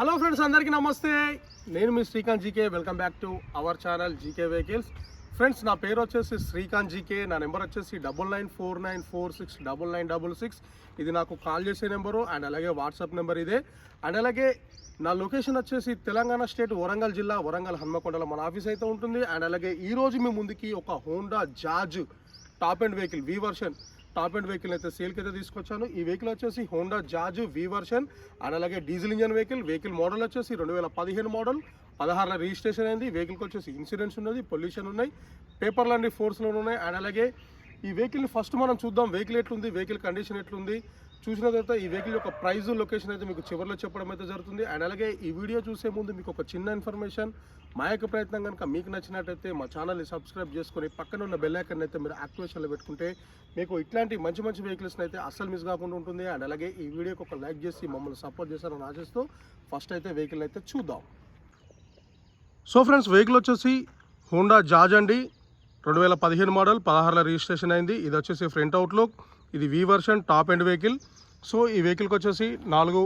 Hello friends, అందరికీ నమస్తే. నేను మీ Srikanth GK. Welcome back to our channel GK vehicles. Friends, నా పేరు వచ్చేసి శ్రీకాంత్ జీకే. నా నెంబర్ వచ్చేసి 9949469966. ఇది నాకు కాల్ చేసే నెంబరు అండ్ అలాగే వాట్సాప్ నెంబర్ ఇదే. అండ్ అలాగే నా లొకేషన్ వచ్చేసి తెలంగాణ స్టేట్ వరంగల్ జిల్లా, వరంగల్ హన్మకొండలో మన ఆఫీస్ అయితే ఉంటుంది. అండ్ అలాగే ఈరోజు మీ ముందుకి ఒక Honda jazz top and vehicle we version top and vehicle అయితే సేల్కి అయితే తీసుకొచ్చాను. ఈ వెహికల్ వచ్చేసి Honda jazz we version and అలాగే డీజిల్ ఇంజన్ వెహికల్ మోడల్ వచ్చేసి 2015 మోడల్, 16 రిజిస్ట్రేషన్ అయింది. వెహికల్కి వచ్చేసి ఇన్సూరెన్స్ ఉన్నది, పొల్యూషన్ ఉన్నాయి, పేపర్లు అన్ని ఫోర్స్లో ఉన్నాయి. అండ్ అలాగే ఈ వెహికల్ని ఫస్ట్ మనం చూద్దాం, వెహికల్ ఎట్లుంది, వెహికల్ కండిషన్ ఎట్లుంది. చూసిన తర్వాత ఈ వెహికల్ యొక్క ప్రైస్, లొకేషన్ అయితే మీకు చివరిలో చెప్పడం అయితే జరుగుతుంది. అండ్ అలాగే ఈ వీడియో చూసే ముందు మీకు ఒక చిన్న ఇన్ఫర్మేషన్, మా యొక్క ప్రయత్నం కనుక మీకు నచ్చినట్టయితే మా ఛానల్ని సబ్స్క్రైబ్ చేసుకొని పక్కన ఉన్న బెల్ ఐకాన్ అయితే మీరు యాక్టివేషన్లో పెట్టుకుంటే మీకు ఇట్లాంటి మంచి మంచి వెహికల్స్ని అయితే అస్సలు మిస్ కాకుండా ఉంటుంది. అండ్ అలాగే ఈ వీడియోకి ఒక లైక్ చేసి మమ్మల్ని సపోర్ట్ చేస్తారని ఆశిస్తూ ఫస్ట్ అయితే వెహికల్ అయితే చూద్దాం. సో ఫ్రెండ్స్, వెహికల్ వచ్చేసి హోండా జాజ్ అండి, 2015 మోడల్, 16 రిజిస్ట్రేషన్ అయింది. ఇది వచ్చేసి ఫ్రంట్ అవుట్లుక్, ఇది వి version top and vehicle. So ఈ వెహికల్కి వచ్చేసి 4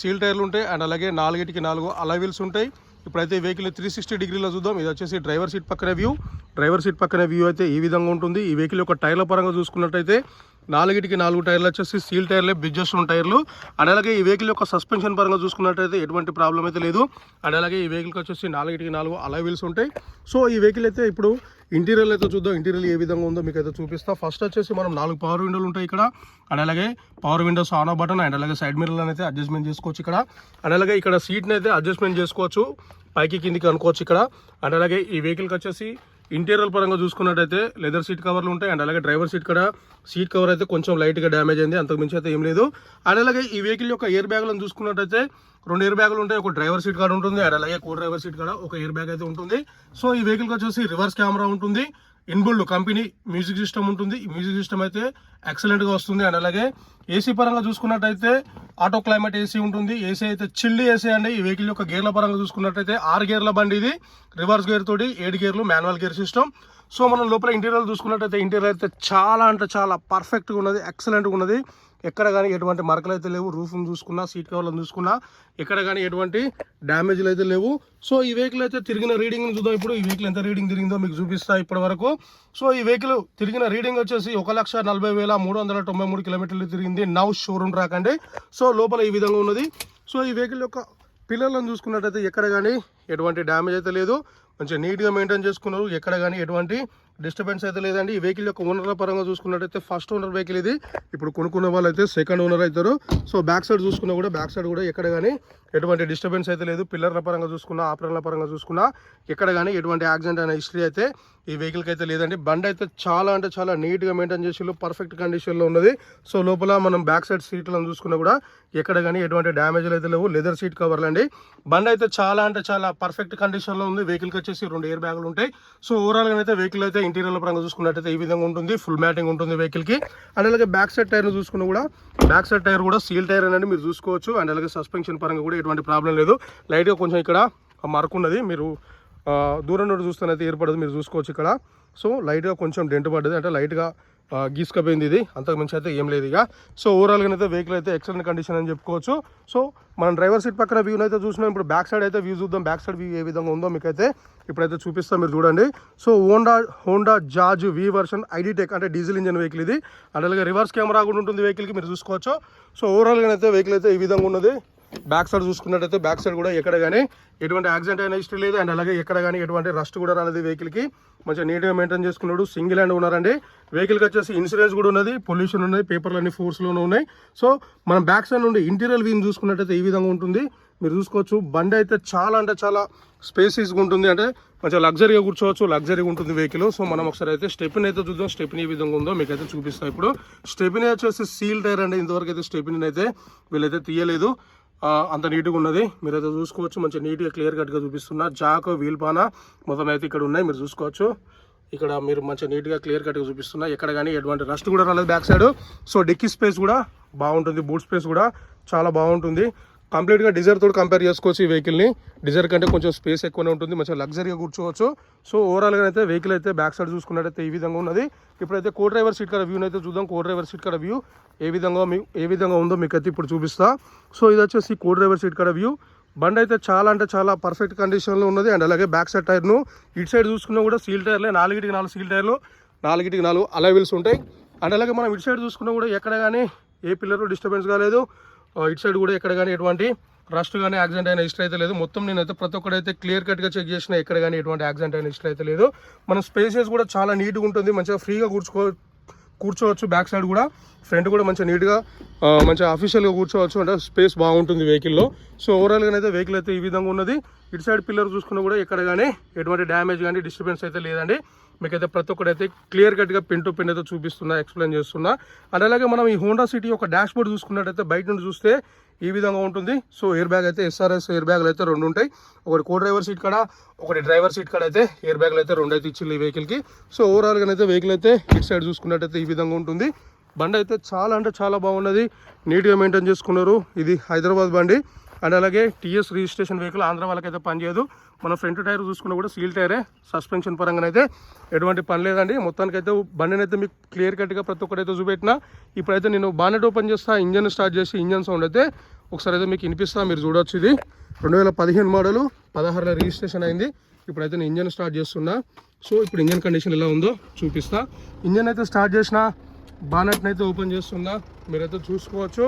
సీల్ టైర్లు ఉంటాయి అండ్ అలాగే 4 అలాయ్ వీల్స్ ఉంటాయి. ఇప్పుడైతే ఈ వెహికల్ 360 డిగ్రీలో చూద్దాం. ఇది వచ్చేసి డ్రైవర్ సీట్ పక్కన వ్యూ అయితే ఈ విధంగా ఉంటుంది. ఈ వెహికల్ యొక్క టైర్ల పరంగా చూసుకున్నట్టయితే 4 టైర్లు వచ్చేసి సీల్ టైర్లే, బిడ్జెస్ ఉన్న టైర్లు. అండ్ అలాగే ఈ వెహికల్ యొక్క సస్పెన్షన్ పరంగా చూసుకున్నట్టయితే ఎటువంటి ప్రాబ్లం అయితే లేదు. అండ్ అలాగే ఈ వెహికల్కి వచ్చేసి 4 అలాయ్ వీల్స్ ఉంటాయి. సో ఈ వెహికల్ అయితే ఇప్పుడు ఇంటీరియర్ అయితే చూద్దాం. ఇంటీరియర్ ఏ విధంగా ఉందో మీకు అయితే చూపిస్తా. ఫస్ట్ వచ్చేసి మనం 4 పవర్ విండోలు ఉంటాయి ఇక్కడ. అండ్ అలాగే power Windows on off button and అలాగే సైడ్ మిర్రర్లను అయితే అడ్జస్ట్మెంట్ చేసుకోవచ్చు ఇక్కడ. అండ్ అలాగే ఇక్కడ సీట్ని అయితే అడ్జస్ట్మెంట్ చేసుకోవచ్చు, పైకి కిందికి అనుకోవచ్చు ఇక్కడ. అండ్ అలాగే ఈ వెహికల్కి వచ్చేసి ఇంటీరియర్ పరంగా చూసుకున్నట్టయితే లెదర్ సీట్ కవర్లు ఉంటాయి. అండ్ అలాగే డ్రైవర్ సీట్ సీట్ కవర్ అయితే కొంచెం లైట్గా డ్యామేజ్ అయింది, అంతకు మించి అయితే ఏం లేదు. అండ్ అలాగే ఈ వెహికల్ యొక్క ఎయిర్ బ్యాగ్లను చూసుకున్నట్టయితే 2 ఎయిర్ బ్యాగులు ఉంటాయి. ఒక డ్రైవర్ సీట్ కాడ ఉంటుంది అండ్ అలాగే కో డ్రైవర్ సీట్ కాడ ఒక ఎయిర్ బ్యాగ్ అయితే ఉంటుంది. సో ఈ వెహికల్కి వచ్చేసి రివర్స్ కెమెరా ఉంటుంది, ఇన్బుల్డ్ కంపెనీ మ్యూజిక్ సిస్టమ్ ఉంటుంది. ఈ మ్యూజిక్ సిస్టమ్ అయితే ఎక్సలెంట్గా వస్తుంది. అండ్ అలాగే ఏసీ పరంగా చూసుకున్నట్టయితే ఆటో క్లైమేట్ ఏసీ ఉంటుంది. ఏసీ అయితే చిల్డ్ ఏసీ అండి. ఈ వెహికల్ యొక్క గేర్ల పరంగా చూసుకున్నట్టయితే 6 గేర్ల బండి, ఇది రివర్స్ గేర్ తోటి 7 గేర్లు, మాన్యువల్ గేర్ సిస్టమ్. సో మనం లోపల ఇంటీరియర్ చూసుకున్నట్టయితే ఇంటీరియర్ అయితే చాలా అంటే చాలా పర్ఫెక్ట్గా ఉన్నది, ఎక్సలెంట్గా ఉన్నది. ఎక్కడ కానీ ఎటువంటి మరకలు అయితే లేవు. రూఫ్ను చూసుకున్నా, సీట్ కవర్లను చూసుకున్నా ఎక్కడ కానీ ఎటువంటి డ్యామేజ్లు అయితే లేవు. సో ఈ వెహికల్ అయితే తిరిగిన రీడింగ్ చూద్దాం. ఇప్పుడు ఈ వెహికల్ ఎంత రీడింగ్ తిరిగిందో మీకు చూపిస్తా ఇప్పటి వరకు. సో ఈ వెహికల్ తిరిగిన రీడింగ్ వచ్చేసి 1,40,393 కిలోమీటర్లు తిరిగింది. నౌ షోరూమ్ ట్రాక్ అండి. సో లోపల ఈ విధంగా ఉన్నది. సో ఈ వెహికల్ యొక్క పిల్లర్లను చూసుకున్నట్టయితే ఎక్కడ కానీ ఎటువంటి డ్యామేజ్ అయితే లేదు, మంచిగా నీట్గా మెయింటైన్ చేసుకున్నారు. ఎక్కడ కానీ ఎటువంటి డిస్టర్బెన్స్ అయితే లేదండి. ఈ వెహికల్ యొక్క ఓనర్ల పరంగా చూసుకున్నట్టయితే ఫస్ట్ ఓనర్ వెహికల్ ఇది. ఇప్పుడు కొనుక్కున్న వాళ్ళు అయితే సెకండ్ ఓనర్ అవుతారు. సో బ్యాక్ సైడ్ చూసుకున్నా కూడా ఎక్కడ కానీ ఎటువంటి డిస్టర్బెన్స్ అయితే లేదు. పిల్లర్ల పరంగా చూసుకున్నా, ఆపరణల పరంగా చూసుకున్నా ఎక్కడ కానీ ఎటువంటి యాక్సిడెంట్ అనే హిస్టరీ అయితే ఈ వెహికల్కి అయితే లేదండి. బండి అయితే చాలా అంటే చాలా నీట్గా మెయింటైన్ చేసి పర్ఫెక్ట్ కండిషన్లో ఉన్నది. సో లోపల మనం బ్యాక్ సైడ్ సీట్లను చూసుకున్నా కూడా ఎక్కడ కానీ ఎటువంటి డ్యామేజ్లు అయితే లేవు. లెదర్ సీట్ కవర్లు అండి. బండి అయితే చాలా అంటే చాలా పర్ఫెక్ట్ కండిషన్లో ఉంది. వెహికల్కి వచ్చేసి 2 ఎయిర్ బ్యాగులు ఉంటాయి. సో ఓవరాల్గా అయితే వెహికల్ అయితే ఇంటీరియర్ పరంగా చూసుకున్నట్టయితే ఈ విధంగా ఉంటుంది. ఫుల్ మ్యాటింగ్ ఉంటుంది వెహికల్కి. అండ్ అలాగే బ్యాక్ సైడ్ టైర్ చూసుకున్నా కూడా బ్యాక్ సైడ్ టైర్ కూడా సీల్ టైర్ అనేది మీరు చూసుకోవచ్చు. అండ్ అలాగే సస్పెన్షన్ పరంగా కూడా ఎటువంటి ప్రాబ్లం లేదు. లైట్గా కొంచెం ఇక్కడ మరకున్నది, మీరు దూరం నుండి చూస్తేనైతే ఏర్పడదు, మీరు చూసుకోవచ్చు ఇక్కడ. సో లైట్గా కొంచెం డెంట్ పడ్డది, అంటే లైట్గా గీసుకపోయింది, ఇది అంతకు మించి అయితే ఏం లేదు ఇక. సో ఓవరాల్గా అయితే వెహికల్ అయితే ఎక్సలెంట్ కండిషన్ అని చెప్పుకోవచ్చు. సో మనం డ్రైవర్ సీట్ పక్కన వ్యూ అయితే చూసినాం. ఇప్పుడు బ్యాక్ సైడ్ అయితే వ్యూ చూద్దాం. బ్యాక్ సైడ్ వ్యూ ఏ విధంగా ఉందో మీకైతే ఇప్పుడైతే చూపిస్తాం, మీరు చూడండి. సో హోండా జాజ్ వి వర్షన్ ఐడి టెక్ అంటే డీజిల్ ఇంజన్ వెహికల్ ఇది. అండ్ అలాగే రివర్స్ కెమెరా కూడా ఉంటుంది వెహికల్కి, మీరు చూసుకోవచ్చు. సో ఓవరాల్గా అయితే వెహికల్ అయితే ఈ విధంగా ఉన్నది. బ్యాక్ సైడ్ చూసుకున్నట్టయితే బ్యాక్ సైడ్ కూడా ఎక్కడ కానీ ఎటువంటి యాక్సిడెంట్ అయిన హిస్టరీ లేదు. అండ్ అలాగే ఎక్కడ కానీ ఎటువంటి రస్ట్ కూడా రాలేదు వెహికల్కి. మంచిగా నీట్గా మెయింటైన్ చేసుకున్నాడు. సింగిల్ హ్యాండ్ ఉన్నారండి. వెహికల్కి వచ్చేసి ఇన్సూరెన్స్ కూడా ఉన్నది, పొల్యూషన్ ఉన్నది, పేపర్లు అన్ని ఫోర్స్లోనే ఉన్నాయి. సో మనం బ్యాక్ సైడ్ నుండి ఇంటీరియర్ వ్యూ చూసుకున్నట్టయితే ఈ విధంగా ఉంటుంది, మీరు చూసుకోవచ్చు. బండి అయితే చాలా అంటే చాలా స్పేసీస్గా ఉంటుంది, అంటే మంచిగా లగ్జరీగా కూర్చోవచ్చు, లగ్జరీగా ఉంటుంది వెహికల్. సో మనం ఒకసారి అయితే స్టెప్ని అయితే చూద్దాం. స్టెప్ని ఏ విధంగా ఉందో మీకు అయితే చూపిస్తాం. ఇప్పుడు స్టెప్ని వచ్చేసి సీల్ టైర్ అండి. ఇంతవరకు అయితే స్టెప్ని అయితే వీళ్ళైతే తీయలేదు, అంత నీట్గా ఉన్నది, మీరైతే చూసుకోవచ్చు. మంచిగా నీట్గా క్లియర్ కట్గా చూపిస్తున్నా. జాక్, వీల్ పాన మొత్తం అయితే ఇక్కడ ఉన్నాయి, మీరు చూసుకోవచ్చు. ఇక్కడ మీరు మంచిగా నీట్గా క్లియర్ కట్గా చూపిస్తున్నా. ఎక్కడ కానీ ఎటువంటి రస్ట్ కూడా రాలేదు back side. So dickey space కూడా బాగుంటుంది, బూట్ స్పేస్ కూడా చాలా బాగుంటుంది. కంప్లీట్గా డిజైర్ తోటి కంపేర్ చేసుకోవచ్చు ఈ వెహికల్ని. డిజైర్ కంటే కొంచెం స్పేస్ ఎక్కువనే ఉంటుంది, మంచిగా లగ్జరీగా కూర్చోవచ్చు. సో ఓవరాల్గా అయితే వెహికల్ అయితే బ్యాక్ సైడ్ చూసుకున్నట్టయితే ఈ విధంగా ఉన్నది. ఇప్పుడైతే కో డ్రైవర్ సీట్ కాడ వ్యూ అయితే చూద్దాం. కో డ్రైవర్ సీట్ కాడ వ్యూ ఏ విధంగా ఉందో మీకైతే ఇప్పుడు చూపిస్తా. సో ఇది వచ్చేసి కో డ్రైవర్ సీట్ కాడ వ్యూ. బండి అయితే చాలా అంటే చాలా పర్ఫెక్ట్ కండిషన్లో ఉన్నది. అండ్ అలాగే బ్యాక్ సైడ్ టైర్ను ఇటు సైడ్ చూసుకున్నా కూడా సీల్ టైర్లే, 4కి 4 సీల్ టైర్లు, 4కి 4 అలాయ్ వీల్స్ ఉంటాయి. అండ్ అలాగే మనం ఇటు సైడ్ చూసుకున్నా కూడా ఎక్కడ కానీ ఏ పిల్లర్ డిస్టర్బెన్స్ కాలేదు. ఇటు సైడ్ కూడా ఎక్కడ కానీ ఎటువంటి రస్ట్ కానీ యాక్సిడెంట్ అయిన హిస్టరీ అయితే లేదు. మొత్తం నేనైతే ప్రతి ఒక్కడైతే క్లియర్ కట్గా చెక్ చేసిన, ఎక్కడ కానీ ఎటువంటి యాక్సిడెంట్ అయిన హిస్టరీ అయితే లేదు. మన స్పేసెస్ కూడా చాలా నీట్గా ఉంటుంది, మంచిగా ఫ్రీగా కూర్చోవచ్చు. బ్యాక్ సైడ్ కూడా ఫ్రంట్ కూడా మంచిగా నీట్గా మంచిగా అఫీషియల్గా కూర్చోవచ్చు, అంటే స్పేస్ బాగుంటుంది వెహికల్లో. సో ఓవరాల్గా అయితే వెహికల్ అయితే ఈ విధంగా ఉన్నది. ఇటు సైడ్ పిల్లర్ చూసుకున్నా కూడా ఎక్కడ కానీ ఎటువంటి డ్యామేజ్ కానీ డిస్టర్బెన్స్ అయితే లేదండి. మీకైతే ప్రతి ఒక్కటైతే క్లియర్ కట్గా పెన్ టు పెన్ అయితే చూపిస్తున్నా, ఎక్స్ప్లెయిన్ చేస్తున్నా. అండ్ అలాగే మనం ఈ హోండా సిటీ ఒక డాష్ బోర్డ్ చూసుకున్నట్టయితే బయట నుండి చూస్తే ఈ విధంగా ఉంటుంది. సో ఎయిర్ బ్యాగ్ అయితే ఎస్ఆర్ఎస్ ఎయిర్ బ్యాగ్లు అయితే 2 ఉంటాయి. ఒకటి కో డ్రైవర్ సీట్ కాడ, ఒకటి డ్రైవర్ సీట్ కాడ అయితే ఎయిర్ బ్యాగ్లు అయితే 2 అయితే ఇచ్చింది ఈ వెహికల్కి. సో ఓవరాల్గా అయితే వెహికల్ అయితే ఇటు సైడ్ చూసుకున్నట్టయితే ఈ విధంగా ఉంటుంది. బండి అయితే చాలా అంటే చాలా బాగున్నది, నీట్గా మెయింటైన్ చేసుకున్నారు. ఇది హైదరాబాద్ బండి. అండ్ అలాగే టీఎస్ రిజిస్ట్రేషన్ వెహికల్, ఆంధ్ర వాళ్ళకైతే పనిచేయదు. మన ఫ్రంట్ టైర్ చూసుకున్నా కూడా సీల్ టైరే. సస్పెన్షన్ పరంగానైతే ఎటువంటి పని లేదండి. మొత్తానికైతే బండిని అయితే మీకు క్లియర్ కట్గా ప్రతి ఒక్కరైతే చూపెట్టినా. ఇప్పుడైతే నేను బానెట్ ఓపెన్ చేస్తా, ఇంజన్ స్టార్ట్ చేసి ఇంజన్ సౌండ్ అయితే ఒకసారి అయితే మీకు వినిపిస్తా, మీరు చూడవచ్చు. ఇది 2015 మోడలు, 16లో రిజిస్ట్రేషన్ అయింది. ఇప్పుడైతే నేను ఇంజన్ స్టార్ట్ చేస్తున్నా. సో ఇప్పుడు ఇంజన్ కండిషన్ ఎలా ఉందో చూపిస్తా. ఇంజన్ అయితే స్టార్ట్ చేసిన, బానెట్ని అయితే ఓపెన్ చేస్తున్నా, మీరైతే చూసుకోవచ్చు.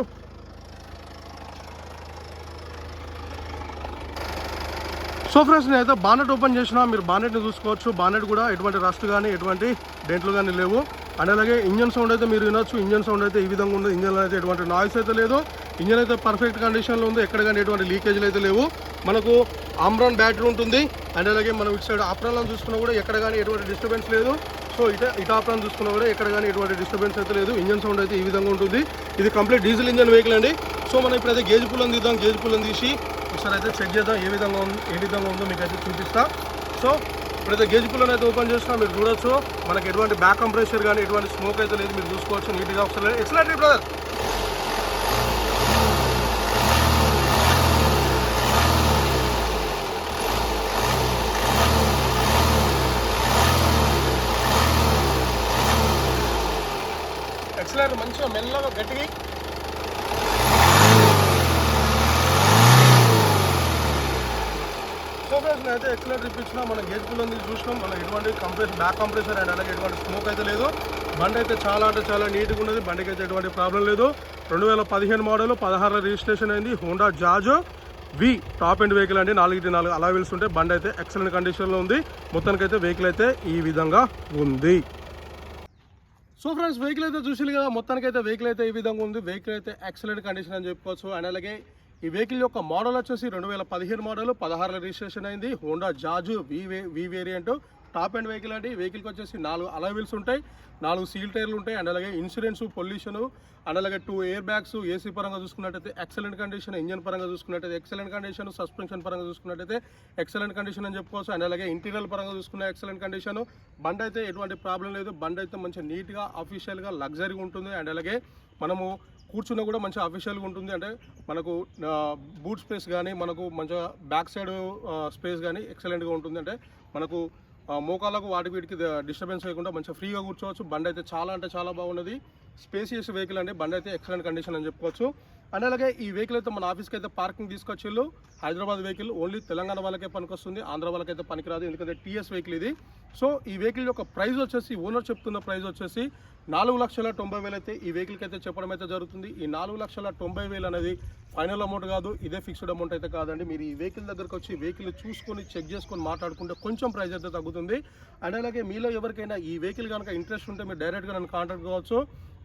సో ఫ్రెండ్స్, నేనైతే బానెట్ ఓపెన్ చేసిన, మీరు బానెట్ని చూసుకోవచ్చు. బానెట్ కూడా ఎటువంటి రస్ట్ కానీ ఎటువంటి డెంట్లు కానీ లేవు. అండ్ అలాగే ఇంజన్ సౌండ్ అయితే మీరు వినొచ్చు. ఇంజన్ సౌండ్ అయితే ఈ విధంగా ఉంది. ఇంజన్లో అయితే ఎటువంటి నాయిస్ అయితే లేదు. ఇంజన్ అయితే పర్ఫెక్ట్ కండిషన్లో ఉంది, ఎక్కడ కానీ ఎటువంటి లీకేజ్లు అయితే లేవు. మనకు ఆమ్రాన్ బ్యాటరీ ఉంటుంది. అండ్ అలాగే మనం ఇటు సైడ్ ఆప్రాన్లను చూసుకున్నా కూడా ఎక్కడ కానీ ఎటువంటి డిస్టర్బెన్స్ లేదు. సో ఇటు ఆప్రాన్ చూసుకున్నా కూడా ఎక్కడ కానీ ఎటువంటి డిస్టర్బెన్స్ అయితే లేదు. ఇంజన్ సౌండ్ అయితే ఈ విధంగా ఉంటుంది. ఇది కంప్లీట్ డీజిల్ ఇంజన్ వెహికల్ అండి. సో మనం ఇప్పుడైతే గేజ్ పుల్లని తీద్దాం. గేజ్ పుల్లని తీసి ఒకసారి అయితే చెక్ చేద్దాం ఏ విధంగా ఉందో మీకు అయితే చూపిస్తా. సో ఇప్పుడైతే గేజ్ పుల్లని అయితే ఓపెన్ చేసినా, మీరు చూడొచ్చు. మనకి ఎటువంటి బ్యాక్ కంప్రెషర్ కానీ ఎటువంటి స్మోక్ అయితే లేదు, మీరు చూసుకోవచ్చు నీట్గా. ఒకసారి ఎక్సలెంట్ బ్రదర్. ఎక్సలెంట్, మంచిగా మెల్లగా గట్టిగా. సో ఫ్రెండ్స్, నేనైతే ఎక్సలెంట్ ఇప్పించిన, మన గేజ్ పుల్లని చూసినాం. మన ఎటువంటి బ్యాక్ కంప్రెసర్ అండ్ అలాగే ఎటువంటి స్మోక్ అయితే లేదు. బండి అయితే చాలా అంటే చాలా నీట్గా ఉన్నది. బండికి అయితే ఎటువంటి ప్రాబ్లం లేదు. 2015 మోడల్, 16లో రిజిస్ట్రేషన్ అయింది. హోండా జాజ్ వి టాప్ ఎండ్ వెహికల్ అండి. 4కి 4 అలా వీల్స్ ఉంటే బండి అయితే ఎక్సలెంట్ కండిషన్లో ఉంది. మొత్తానికైతే వెహికల్ అయితే ఈ విధంగా ఉంది. సో ఫ్రెండ్స్, వెహికల్ అయితే చూసారు కదా. మొత్తానికైతే వెహికల్ అయితే ఈ విధంగా ఉంది. వెహికల్ అయితే ఎక్సలెంట్ కండిషన్ అని చెప్పుకోవచ్చు. అండ్ అలాగే ఈ వెహికల్ యొక్క మోడల్ వచ్చేసి 2015 మోడల్, 16లో రిజిస్ట్రేషన్ అయింది. హోండా జాజ్ వి వేరియంట్ టాప్ ఎండ్ వెహికల్ అండి. వెహికల్కి వచ్చేసి 4 అలాయ్ వీల్స్ ఉంటాయి, 4 సీల్ టైర్లు ఉంటాయి. అండ్ అలాగే ఇన్సూరెన్స్, పొల్యూషన్, అండ్ అలాగే 2 ఎయిర్ బ్యాగ్స్. ఏసీ పరంగా చూసుకున్నట్టయితే ఎక్సలెంట్ కండిషన్. ఇంజన్ పరంగా చూసుకున్నట్టయితే ఎక్సలెంట్ కండిషన్. సస్పెన్షన్ పరంగా చూసుకున్నట్టయితే ఎక్సలెంట్ కండిషన్ అని చెప్పుకోవచ్చు. అండ్ అలాగే ఇంటీరియర్ పరంగా చూసుకున్న ఎక్సలెంట్ కండిషన్. బండి అయితే ఎటువంటి ప్రాబ్లం లేదు. బండి అయితే మంచిగా నీట్గా అఫీషియల్గా లగ్జరీగా ఉంటుంది. అండ్ అలాగే మనము కూర్చున్నా కూడా మంచిగా అఫీషియల్గా ఉంటుంది. అంటే మనకు బూట్ స్పేస్ కానీ, మనకు మంచిగా బ్యాక్ సైడ్ స్పేస్ కానీ ఎక్సలెంట్గా ఉంటుంది. అంటే మనకు మోకాళ్ళకు వాటి వీటికి డిస్టర్బెన్స్ లేకుండా మంచిగా ఫ్రీగా కూర్చోవచ్చు. బండి అయితే చాలా అంటే చాలా బాగున్నది. స్పేసియస్ వెహికల్ అండి. బండి అయితే ఎక్సలెంట్ కండిషన్ అని చెప్పుకోవచ్చు. అండ్ అలాగే ఈ వెహికల్ అయితే మన ఆఫీస్కి అయితే పార్కింగ్ తీసుకొచ్చిళ్ళు. హైదరాబాద్ వెహికల్ ఓన్లీ తెలంగాణ వాళ్ళకే పనికొస్తుంది, ఆంధ్ర వాళ్ళకైతే పనికిరాదు, ఎందుకంటే టీఎస్ వెహికల్ ఇది. సో ఈ వెహికల్ యొక్క ప్రైస్ వచ్చేసి, ఓనర్ చెప్తున్న ప్రైస్ వచ్చేసి 4,90,000 అయితే ఈ వెహికల్కి అయితే చెప్పడం అయితే జరుగుతుంది. ఈ 4,90,000 అనేది ఫైనల్ అమౌంట్ కాదు, ఇదే ఫిక్స్డ్ అమౌంట్ అయితే కాదండి. మీరు ఈ వెహికల్ దగ్గరకు వచ్చి వెహికల్ చూసుకొని చెక్ చేసుకొని మాట్లాడుకుంటే కొంచెం ప్రైస్ అయితే తగ్గుతుంది. అండ్ అలాగే మీలో ఎవరికైనా ఈ వెహికల్ కనుక ఇంట్రెస్ట్ ఉంటే మీరు డైరెక్ట్గా నన్ను కాంటాక్ట్ కావచ్చు.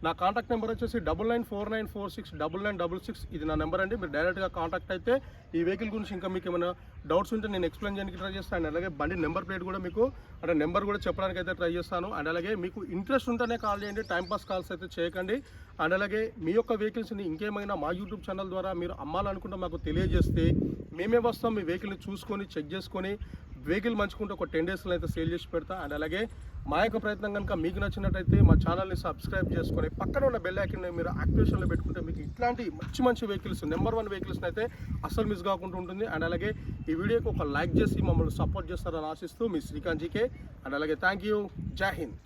నా కాంటాక్ట్ నెంబర్ వచ్చేసి 9949469966. ఇది నా నెంబర్ అండి. మీరు డైరెక్ట్గా కాంటాక్ట్ అయితే ఈ వెహికల్ గురించి ఇంకా మీకు ఏమైనా డౌట్స్ ఉంటే నేను ఎక్స్ప్లెయిన్ చేయడానికి ట్రై చేస్తాను. అండ్ అలాగే బండి నెంబర్ ప్లేట్ కూడా మీకు, అంటే నెంబర్ కూడా చెప్పడానికి అయితే ట్రై చేస్తాను. అండ్ అలాగే మీకు ఇంట్రెస్ట్ ఉంటేనే కాల్ చేయండి, టైంపాస్ కాల్స్ అయితే చేయకండి. అండ్ అలాగే మీ యొక్క వెహికల్స్ని ఇంకేమైనా మా యూట్యూబ్ ఛానల్ ద్వారా మీరు అమ్మాలనుకుంటే మాకు తెలియజేస్తే మేమే వస్తాం. మీ వెహికల్ని చూసుకొని చెక్ చేసుకొని వెహికల్ మంచుకుంటే ఒక 10 డేస్లో అయితే సేల్ చేసి పెడతా. అండ్ అలాగే మా యొక్క ప్రయత్నం కనుక మీకు నచ్చినట్టయితే మా ఛానల్ని సబ్స్క్రైబ్ చేసుకొని పక్కన ఉన్న బెల్ ఐకాన్ని మీరు యాక్టివేషన్లో పెట్టుకుంటే మీకు ఇట్లాంటి మంచి వెహికల్స్, నెంబర్ 1 వెహికల్స్ని అయితే అస్సలు మిస్ కాకుండా ఉంటుంది. అండ్ అలాగే ఈ వీడియోకి ఒక లైక్ చేసి మమ్మల్ని సపోర్ట్ చేస్తారని ఆశిస్తూ మీ శ్రీకాంత్ జీకే. అండ్ అలాగే థ్యాంక్ యూ. జై హింద్.